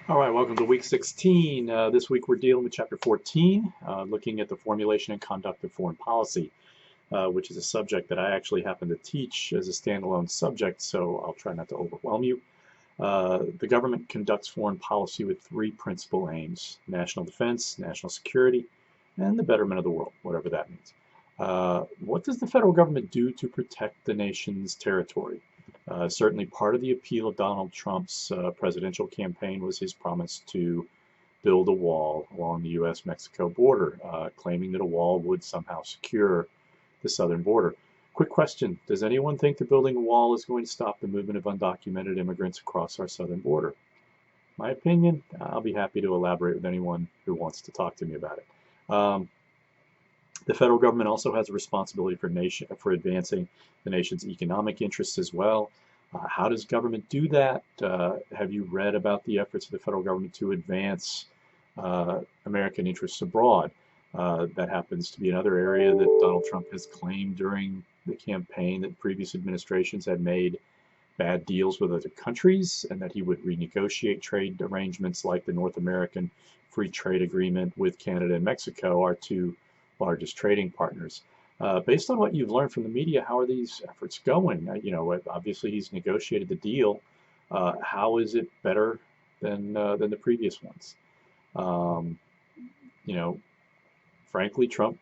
All right, welcome to week 16. This week we're dealing with chapter 14, looking at the formulation and conduct of foreign policy, which is a subject that I actually happen to teach as a standalone subject, so I'll try not to overwhelm you. The government conducts foreign policy with three principal aims: national defense, national security, and the betterment of the world, whatever that means. What does the federal government do to protect the nation's territory? Certainly part of the appeal of Donald Trump's presidential campaign was his promise to build a wall along the U.S.-Mexico border, claiming that a wall would somehow secure the southern border. Quick question: does anyone think that building a wall is going to stop the movement of undocumented immigrants across our southern border? My opinion, I'll be happy to elaborate with anyone who wants to talk to me about it. The federal government also has a responsibility for advancing the nation's economic interests as well. How does government do that? Have you read about the efforts of the federal government to advance American interests abroad? That happens to be another area that Donald Trump has claimed during the campaign that previous administrations had made bad deals with other countries and that he would renegotiate trade arrangements like the North American Free Trade Agreement with Canada and Mexico, our two largest trading partners. Based on what you've learned from the media, how are these efforts going? Obviously he's negotiated the deal. How is it better than the previous ones? Um, you know, Frankly, Trump,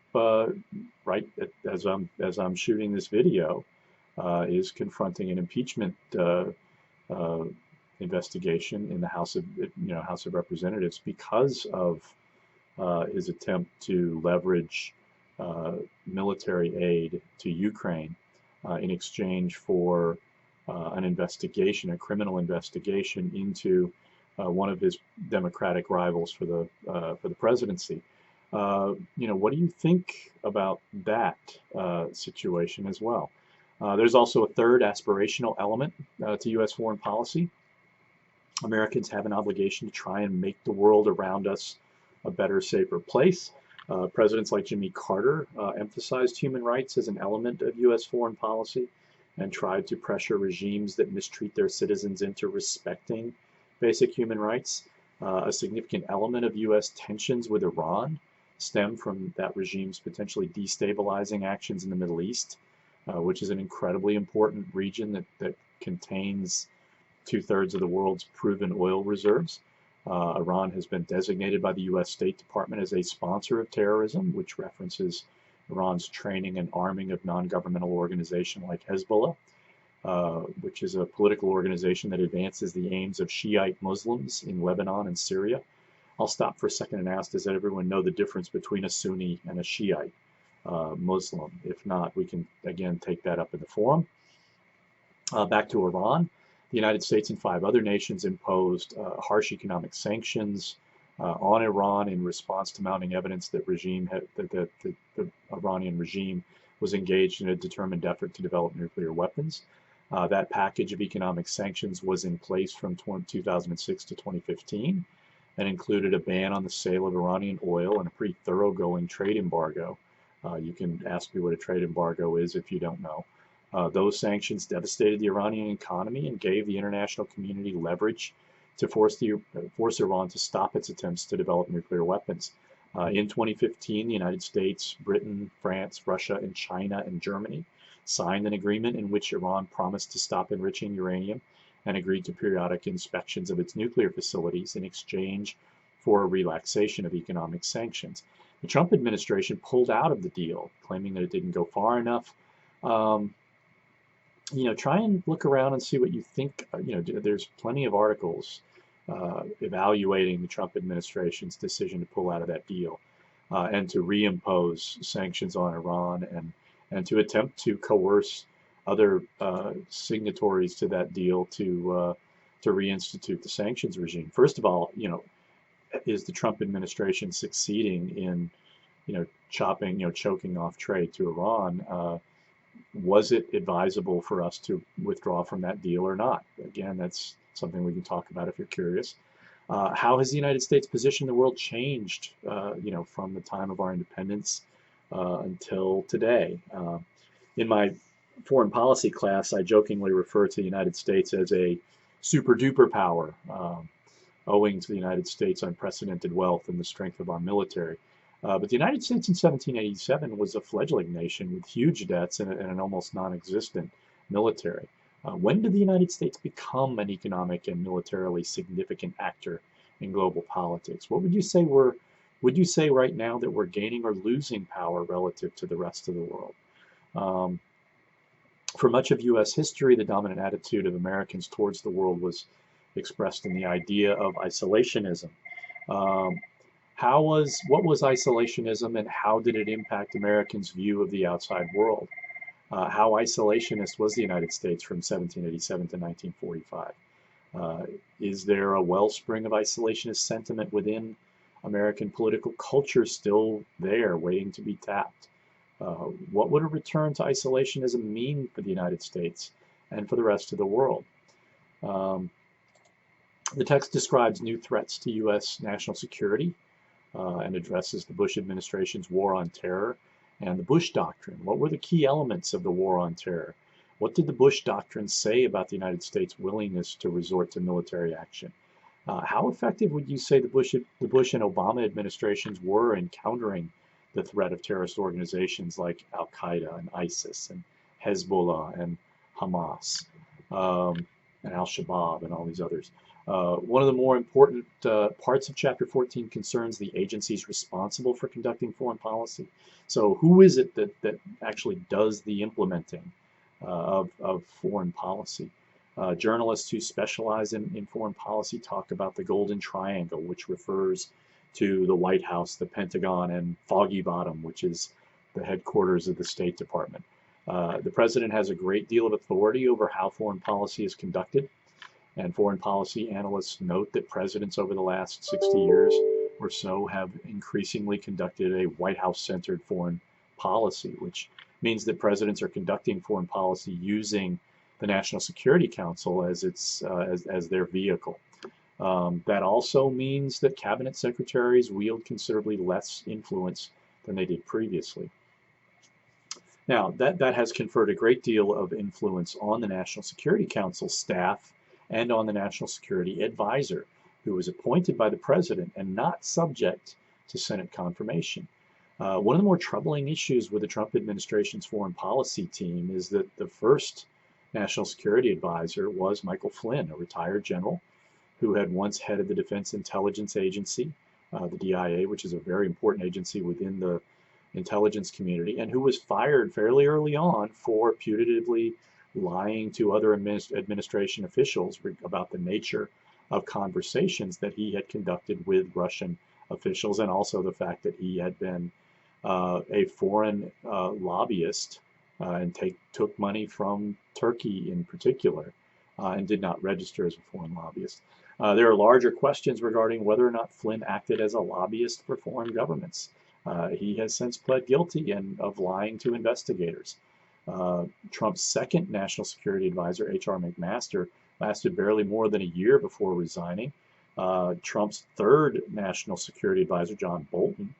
right as I'm shooting this video, is confronting an impeachment uh, investigation in the House of Representatives because of his attempt to leverage military aid to Ukraine in exchange for an investigation, a criminal investigation into one of his Democratic rivals for the presidency. What do you think about that situation as well? There's also a third aspirational element to U.S. foreign policy. Americans have an obligation to try and make the world around us a better, safer place. Presidents like Jimmy Carter emphasized human rights as an element of U.S. foreign policy and tried to pressure regimes that mistreat their citizens into respecting basic human rights. A significant element of U.S. tensions with Iran stem from that regime's potentially destabilizing actions in the Middle East, which is an incredibly important region that contains two-thirds of the world's proven oil reserves. Iran has been designated by the U.S. State Department as a sponsor of terrorism, which references Iran's training and arming of non-governmental organizations like Hezbollah, which is a political organization that advances the aims of Shiite Muslims in Lebanon and Syria. I'll stop for a second and ask, does everyone know the difference between a Sunni and a Shiite Muslim? If not, we can, again, take that up in the forum. Back to Iran. The United States and 5 other nations imposed harsh economic sanctions on Iran in response to mounting evidence that the Iranian regime was engaged in a determined effort to develop nuclear weapons. That package of economic sanctions was in place from 2006 to 2015 and included a ban on the sale of Iranian oil and a pretty thoroughgoing trade embargo. You can ask me what a trade embargo is if you don't know. Those sanctions devastated the Iranian economy and gave the international community leverage to force Iran to stop its attempts to develop nuclear weapons. In 2015, the United States, Britain, France, Russia, and China and Germany signed an agreement in which Iran promised to stop enriching uranium and agreed to periodic inspections of its nuclear facilities in exchange for a relaxation of economic sanctions. The Trump administration pulled out of the deal, claiming that it didn't go far enough. Try and look around and see what you think. There's plenty of articles evaluating the Trump administration's decision to pull out of that deal and to reimpose sanctions on Iran and to attempt to coerce other signatories to that deal to reinstitute the sanctions regime. First of all, is the Trump administration succeeding in, choking off trade to Iran? Was it advisable for us to withdraw from that deal or not? Again, that's something we can talk about if you're curious. How has the United States position in the world changed, from the time of our independence until today? In my foreign policy class, I jokingly refer to the United States as a super duper power. owing to the United States' unprecedented wealth and the strength of our military. But the United States in 1787 was a fledgling nation with huge debts and an almost non-existent military. When did the United States become an economic and militarily significant actor in global politics? What would you say would you say right now that we're gaining or losing power relative to the rest of the world? For much of U.S. history, the dominant attitude of Americans towards the world was expressed in the idea of isolationism. What was isolationism and how did it impact Americans' view of the outside world? How isolationist was the United States from 1787 to 1945? Is there a wellspring of isolationist sentiment within American political culture still there, waiting to be tapped? What would a return to isolationism mean for the United States and for the rest of the world? The text describes new threats to U.S. national security and addresses the Bush administration's war on terror and the Bush Doctrine. What were the key elements of the war on terror? What did the Bush Doctrine say about the United States' willingness to resort to military action? How effective would you say the Bush and Obama administrations were in countering the threat of terrorist organizations like Al-Qaeda and ISIS and Hezbollah and Hamas and Al-Shabaab and all these others? One of the more important parts of Chapter 14 concerns the agencies responsible for conducting foreign policy. So who is it that actually does the implementing of foreign policy? Journalists who specialize in foreign policy talk about the Golden Triangle, which refers to the White House, the Pentagon, and Foggy Bottom, which is the headquarters of the State Department. The president has a great deal of authority over how foreign policy is conducted. And foreign policy analysts note that presidents over the last 60 years or so have increasingly conducted a White House-centered foreign policy, which means that presidents are conducting foreign policy using the National Security Council as their vehicle. That also means that cabinet secretaries wield considerably less influence than they did previously. Now, that has conferred a great deal of influence on the National Security Council staff and on the National Security Advisor, who was appointed by the president and not subject to Senate confirmation. One of the more troubling issues with the Trump administration's foreign policy team is that the first National Security Advisor was Michael Flynn, a retired general who had once headed the Defense Intelligence Agency, the DIA, which is a very important agency within the intelligence community, and who was fired fairly early on for putatively lying to other administration officials about the nature of conversations that he had conducted with Russian officials, and also the fact that he had been a foreign lobbyist and took money from Turkey in particular, and did not register as a foreign lobbyist. There are larger questions regarding whether or not Flynn acted as a lobbyist for foreign governments. He has since pled guilty of lying to investigators. Trump's second National Security Advisor, H.R. McMaster, lasted barely more than a year before resigning. Trump's third National Security Advisor, John Bolton,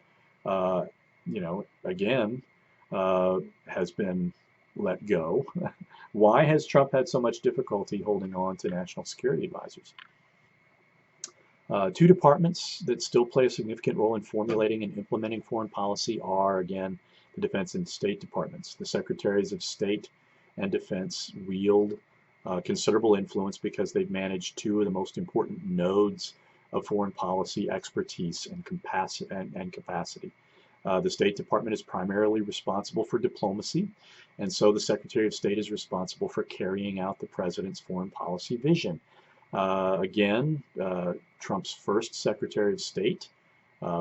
again, has been let go. Why has Trump had so much difficulty holding on to national security advisors? Two departments that still play a significant role in formulating and implementing foreign policy are, again, the Defense and State Departments. The Secretaries of State and Defense wield considerable influence because they've managed two of the most important nodes of foreign policy expertise and capacity. The State Department is primarily responsible for diplomacy, and so the Secretary of State is responsible for carrying out the president's foreign policy vision. Again, Trump's first Secretary of State,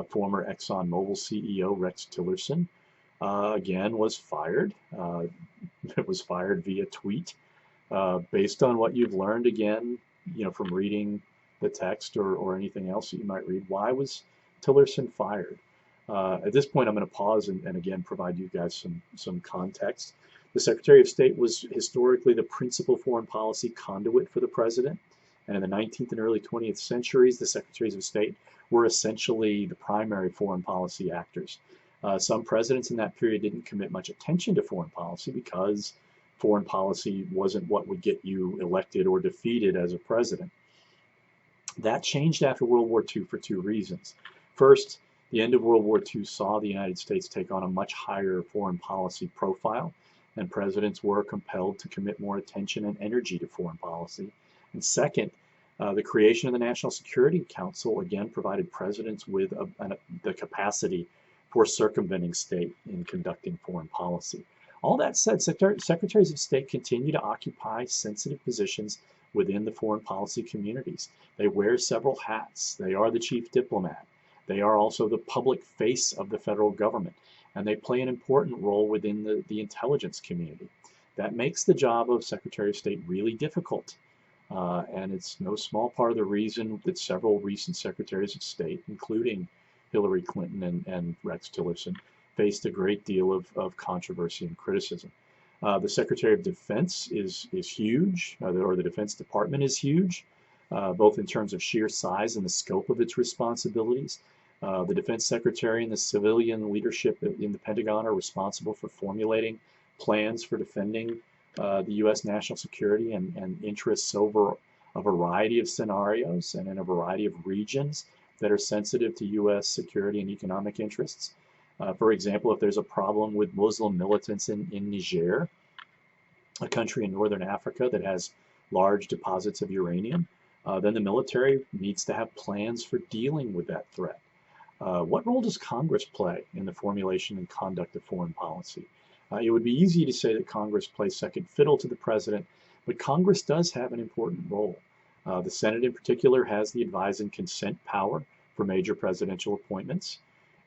former ExxonMobil CEO Rex Tillerson, again was fired. It was fired via tweet. Based on what you've learned, again, from reading the text or anything else that you might read, why was Tillerson fired? At this point, I'm going to pause and again provide you guys some context. The Secretary of State was historically the principal foreign policy conduit for the president. And in the 19th and early 20th centuries, the Secretaries of State were essentially the primary foreign policy actors. Some presidents in that period didn't commit much attention to foreign policy because foreign policy wasn't what would get you elected or defeated as a president. That changed after World War II for two reasons. First, the end of World War II saw the United States take on a much higher foreign policy profile, and presidents were compelled to commit more attention and energy to foreign policy. And second, the creation of the National Security Council again provided presidents with the capacity for circumventing state in conducting foreign policy. All that said, secretaries of state continue to occupy sensitive positions within the foreign policy communities. They wear several hats. They are the chief diplomat. They are also the public face of the federal government, and they play an important role within the intelligence community. That makes the job of Secretary of State really difficult. And it's no small part of the reason that several recent secretaries of state, including Hillary Clinton and Rex Tillerson, faced a great deal of controversy and criticism. The Secretary of Defense is huge, or the Defense Department is huge, both in terms of sheer size and the scope of its responsibilities. The Defense Secretary and the civilian leadership in the Pentagon are responsible for formulating plans for defending the U.S. national security and interests over a variety of scenarios and in a variety of regions that are sensitive to U.S. security and economic interests. For example, if there's a problem with Muslim militants in Niger, a country in northern Africa that has large deposits of uranium, then the military needs to have plans for dealing with that threat. What role does Congress play in the formulation and conduct of foreign policy? It would be easy to say that Congress plays second fiddle to the president, but Congress does have an important role. The Senate in particular has the advise and consent power for major presidential appointments,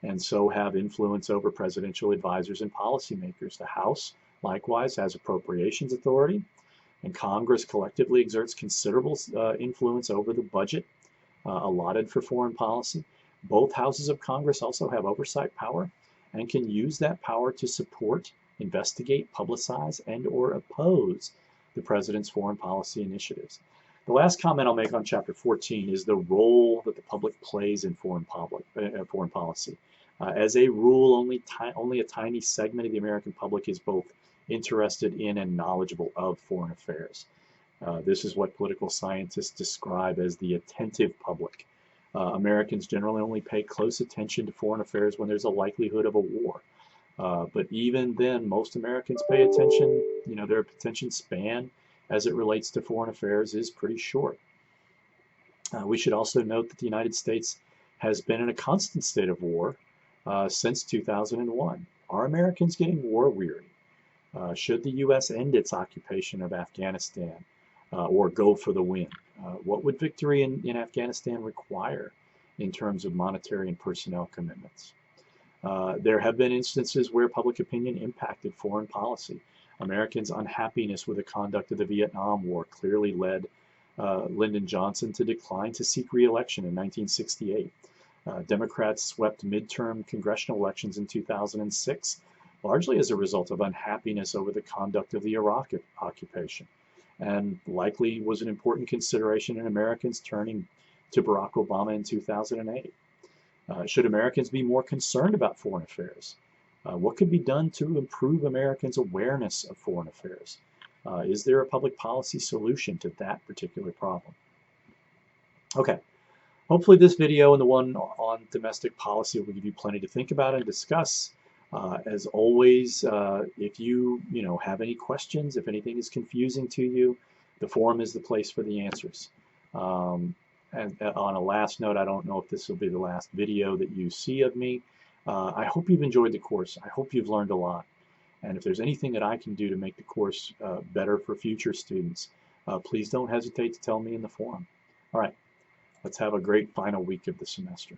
and so have influence over presidential advisors and policymakers. The House likewise has appropriations authority, and Congress collectively exerts considerable influence over the budget allotted for foreign policy. Both houses of Congress also have oversight power and can use that power to support, investigate, publicize, and or oppose the president's foreign policy initiatives. The last comment I'll make on Chapter 14 is the role that the public plays in foreign policy. As a rule, only a tiny segment of the American public is both interested in and knowledgeable of foreign affairs. This is what political scientists describe as the attentive public. Americans generally only pay close attention to foreign affairs when there's a likelihood of a war. But even then, most Americans pay attention, their attention span as it relates to foreign affairs is pretty short. We should also note that the United States has been in a constant state of war since 2001. Are Americans getting war weary? Should the U.S. end its occupation of Afghanistan or go for the win? What would victory in Afghanistan require in terms of monetary and personnel commitments? There have been instances where public opinion impacted foreign policy. Americans' unhappiness with the conduct of the Vietnam War clearly led Lyndon Johnson to decline to seek re-election in 1968. Democrats swept midterm congressional elections in 2006, largely as a result of unhappiness over the conduct of the Iraq occupation, and likely was an important consideration in Americans turning to Barack Obama in 2008. Should Americans be more concerned about foreign affairs? What could be done to improve Americans' awareness of foreign affairs? Is there a public policy solution to that particular problem? Okay, hopefully this video and the one on domestic policy will give you plenty to think about and discuss. As always, if you have any questions, if anything is confusing to you, the forum is the place for the answers. And on a last note, I don't know if this will be the last video that you see of me. I hope you've enjoyed the course. I hope you've learned a lot. And if there's anything that I can do to make the course better for future students, please don't hesitate to tell me in the forum. All right, let's have a great final week of the semester.